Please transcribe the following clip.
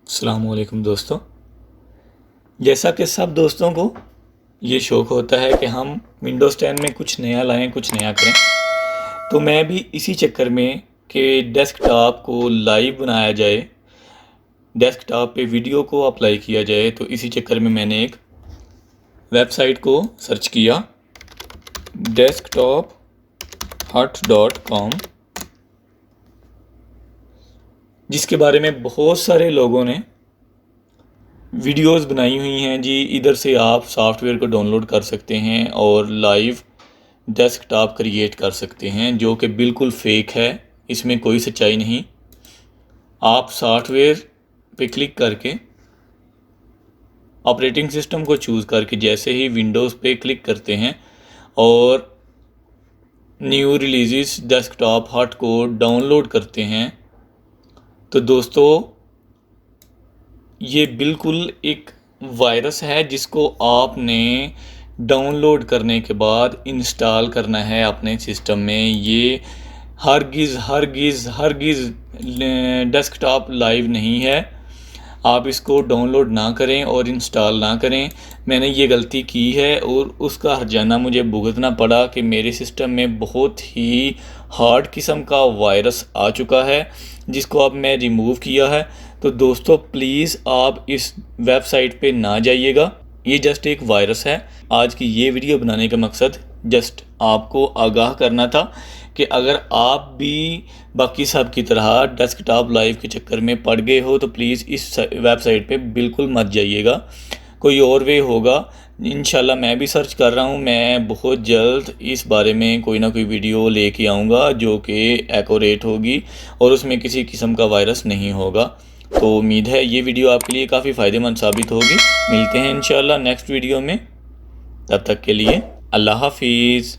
अस्सलामुअलैकुम दोस्तों। जैसा कि सब दोस्तों को ये शौक़ होता है कि हम विंडोज़ 10 में कुछ नया लाएं, कुछ नया करें, तो मैं भी इसी चक्कर में कि डेस्कटॉप को लाइव बनाया जाए, डेस्कटॉप पे वीडियो को अप्लाई किया जाए, तो इसी चक्कर में मैंने एक वेबसाइट को सर्च किया desktop-hut.com, जिसके बारे में बहुत सारे लोगों ने वीडियोस बनाई हुई हैं जी। इधर से आप सॉफ्टवेयर को डाउनलोड कर सकते हैं और लाइव डेस्कटॉप क्रिएट कर सकते हैं, जो कि बिल्कुल फेक है, इसमें कोई सच्चाई नहीं। आप सॉफ्टवेयर पे क्लिक करके ऑपरेटिंग सिस्टम को चूज़ करके जैसे ही विंडोज़ पे क्लिक करते हैं और न्यू रिलीज़ डेस्कटॉप हट को डाउनलोड करते हैं, तो दोस्तों ये बिल्कुल एक वायरस है जिसको आपने डाउनलोड करने के बाद इंस्टॉल करना है अपने सिस्टम में। ये हरगिज़ डेस्कटॉप लाइव नहीं है। आप इसको डाउनलोड ना करें और इंस्टॉल ना करें। मैंने ये गलती की है और उसका हर्जाना मुझे भुगतना पड़ा कि मेरे सिस्टम में बहुत ही हार्ड किस्म का वायरस आ चुका है, जिसको अब मैं रिमूव किया है। तो दोस्तों प्लीज़ आप इस वेबसाइट पे ना जाइएगा, ये जस्ट एक वायरस है। आज की ये वीडियो बनाने का मकसद जस्ट आपको आगाह करना था कि अगर आप भी बाकी सब की तरह डेस्कटॉप लाइव के चक्कर में पड़ गए हो तो प्लीज़ इस वेबसाइट पे बिल्कुल मत जाइएगा। कोई और वे होगा, इंशाल्लाह मैं भी सर्च कर रहा हूँ। मैं बहुत जल्द इस बारे में कोई ना कोई वीडियो लेके आऊँगा जो कि एक्यूरेट होगी और उसमें किसी किस्म का वायरस नहीं होगा। तो उम्मीद है ये वीडियो आपके लिए काफ़ी फ़ायदेमंद साबित होगी। मिलते हैं इंशाल्लाह नेक्स्ट वीडियो में, तब तक के लिए अल्लाह हाफिज़।